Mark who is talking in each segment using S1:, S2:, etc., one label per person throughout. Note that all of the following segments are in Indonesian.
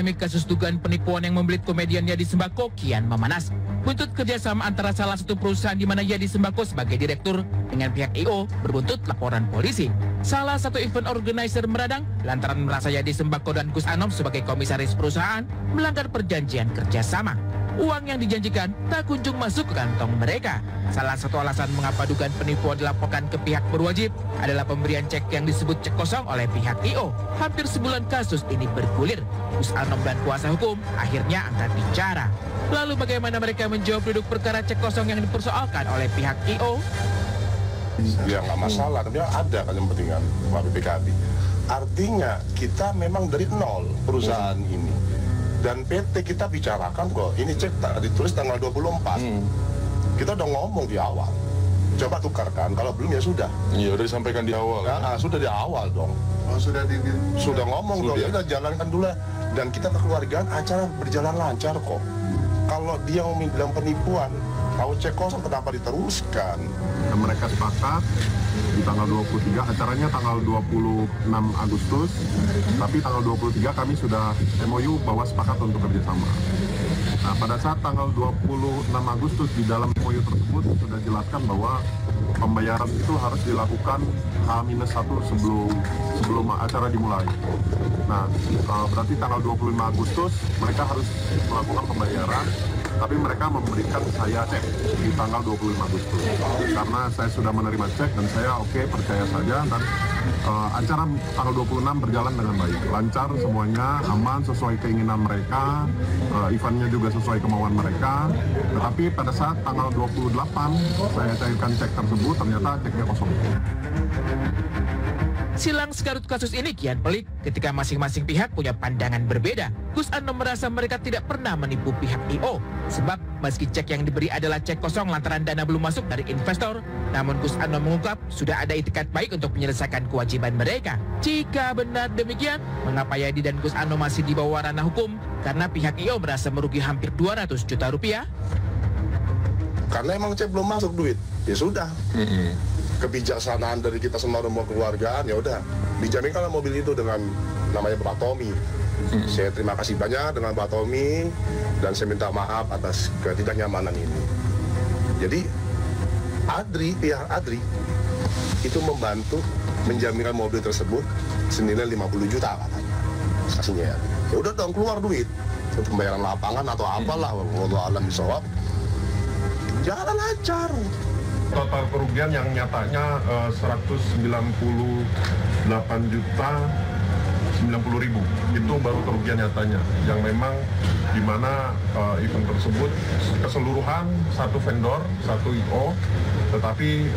S1: polemik kasus dugaan penipuan yang membelit komedian Yadi Sembako kian memanas. Buntut kerjasama antara salah satu perusahaan di mana Yadi Sembako sebagai direktur dengan pihak I.O. berbuntut laporan polisi. Salah satu event organizer meradang lantaran merasa Yadi Sembako dan Gus Anom sebagai komisaris perusahaan melanggar perjanjian kerjasama. Uang yang dijanjikan tak kunjung masuk ke kantong mereka. Salah satu alasan mengapa dugaan penipuan dilaporkan ke pihak berwajib adalah pemberian cek yang disebut cek kosong oleh pihak I.O. Hampir sebulan kasus ini bergulir. Gus Anom dan kuasa hukum akhirnya angkat bicara. Lalu bagaimana mereka menjawab duduk perkara cek kosong yang dipersoalkan oleh pihak I.O.?
S2: Ya nggak masalah, tapi ada kan yang pentingan BPKB. Artinya kita memang dari nol perusahaan ini. Dan PT kita bicarakan kok, ini cek ditulis tanggal 24. Kita udah ngomong di awal. Coba tukarkan, kalau belum ya sudah.
S3: Iya, udah disampaikan di awal.
S2: Nah, sudah di awal dong.
S3: Oh,
S2: sudah ngomong dong, ya udah jalankan dulu. Dan kita kekeluargaan acara berjalan lancar kok. Kalau dia mau bilang penipuan, tahu cek kosong kenapa diteruskan?
S4: Dan mereka sepakat di tanggal 23, acaranya tanggal 26 Agustus, tapi tanggal 23 kami sudah MOU bahwa sepakat untuk kerjasama. Nah, pada saat tanggal 26 Agustus di dalam MOU tersebut sudah jelaskan bahwa pembayaran itu harus dilakukan H-1 sebelum acara dimulai. Nah, berarti tanggal 25 Agustus mereka harus melakukan pembayaran, tapi mereka memberikan saya cek di tanggal 25 Agustus. Karena saya sudah menerima cek dan saya oke, percaya saja, dan acara tanggal 26 berjalan dengan baik. Lancar semuanya, aman, sesuai keinginan mereka, eventnya juga sesuai kemauan mereka. Tetapi pada saat tanggal 28 saya cairkan cek tersebut, ternyata ceknya kosong.
S1: Silang sekarut kasus ini kian pelik ketika masing-masing pihak punya pandangan berbeda. Gus Anom merasa mereka tidak pernah menipu pihak I.O. Sebab meski cek yang diberi adalah cek kosong lantaran dana belum masuk dari investor, namun Gus Anom mengungkap sudah ada itikat baik untuk menyelesaikan kewajiban mereka. Jika benar demikian, mengapa Yadi dan Gus Anom masih di bawah ranah hukum? Karena pihak I.O. merasa merugi hampir 200 juta rupiah.
S2: Karena emang cek belum masuk duit, ya sudah. Kebijaksanaan dari kita semua keluargaan, ya udah dijaminkan mobil itu dengan namanya Pak Tommy. Saya terima kasih banyak dengan Pak Tommy dan saya minta maaf atas ketidaknyamanan ini. Jadi pihak Adri itu membantu menjaminkan mobil tersebut senilai 50 juta katanya. Kasihnya ya udah dong, keluar duit untuk pembayaran lapangan atau apalah, wallahu a'lam bishawab. Jalan lancar.
S4: Total kerugian yang nyatanya 198 juta 90 ribu. Itu baru kerugian nyatanya, yang memang di mana event tersebut keseluruhan satu vendor, satu I.O., tetapi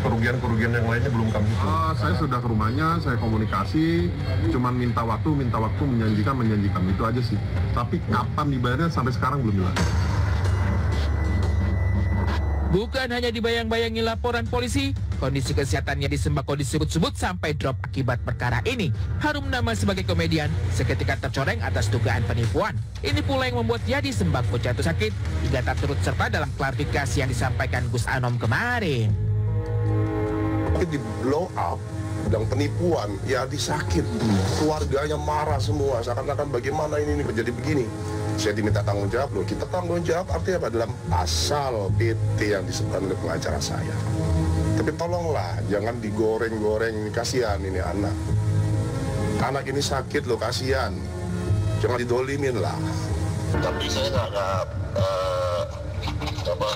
S4: kerugian yang lainnya belum kami hitung. Saya sudah ke rumahnya, saya komunikasi, cuman minta waktu, menjanjikan, itu aja sih. Tapi kapan dibayarnya sampai sekarang belum jelas.
S1: Bukan hanya dibayang-bayangi laporan polisi, kondisi kesehatannya di Sembako disebut-sebut sampai drop akibat perkara ini. Harum nama sebagai komedian seketika tercoreng atas dugaan penipuan. Ini pula yang membuat Yadi Sembako jatuh sakit hingga tak turut serta dalam klarifikasi yang disampaikan Gus Anom kemarin.
S2: Di blow up, dan penipuan, Yadi sakit, keluarganya marah semua, seakan-akan bagaimana ini menjadi begini. Saya diminta tanggung jawab, loh kita tanggung jawab artinya apa? Dalam pasal PT yang disebutkan oleh pengacara saya. Tapi tolonglah, jangan digoreng-goreng, kasihan ini anak. Anak ini sakit loh, kasihan. Jangan didolimin lah.
S5: Tapi saya nggak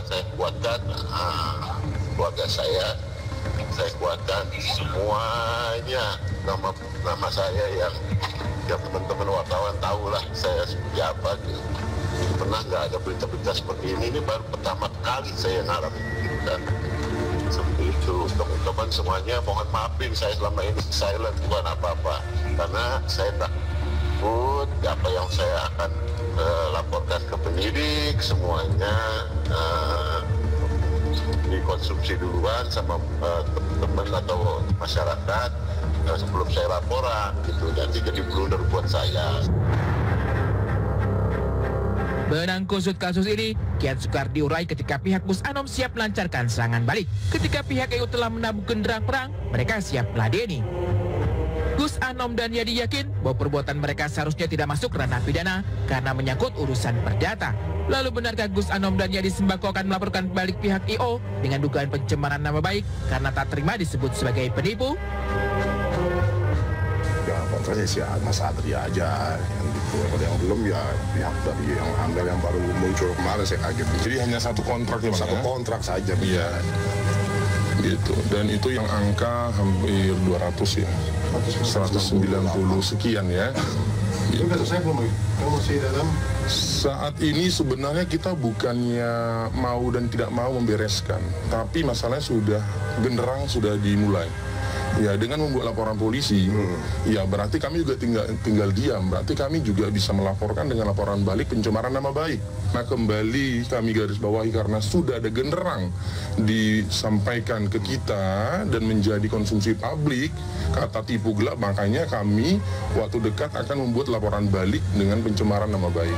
S5: saya kuatkan keluarga saya kuatkan semuanya, nama saya yang teman-teman wartawan tahu lah saya seperti apa gitu. Pernah nggak ada berita-berita seperti ini baru pertama kali saya ngalamin gitu kan. Seperti itu, teman-teman semuanya mohon maafin saya selama ini silent, bukan apa-apa, karena saya takut apa yang saya akan laporkan ke penyidik semuanya dikonsumsi duluan sama teman atau masyarakat sebelum saya laporan gitu, nanti jadi blunder buat saya.
S1: Benang kusut kasus ini kian sukar diurai ketika pihak Gus Anom siap melancarkan serangan balik. Ketika pihak EU telah menabung genderang perang, mereka siap meladeni. Gus Anom dan Yadi yakin bahwa perbuatan mereka seharusnya tidak masuk ranah pidana karena menyangkut urusan perdata. Lalu benarkah Gus Anom dan Yadi Sembako akan melaporkan balik pihak I.O. dengan dugaan pencemaran nama baik karena tak terima disebut sebagai penipu?
S2: Ya kontranya si Mas Adri aja yang gitu. Kalau yang belum ya pihak dari yang Amdal yang baru muncul kemarin saya kaget.
S3: Jadi hanya satu kontrak ya, Bang?
S2: Satu kontrak saja.
S3: Iya. Gitu. Dan itu yang angka hampir 200 ya. 190 sekian ya.
S4: Itu udah selesai belum? Kamu masih dalam?
S3: Saat ini sebenarnya kita bukannya mau dan tidak mau membereskan, tapi masalahnya sudah genderang sudah dimulai. Ya dengan membuat laporan polisi, ya berarti kami juga tinggal diam. Berarti kami juga bisa melaporkan dengan laporan balik pencemaran nama baik. Nah kembali kami garis bawahi karena sudah ada genderang disampaikan ke kita dan menjadi konsumsi publik kata tipu gelap, makanya kami waktu dekat akan membuat laporan balik dengan pencemaran nama baik.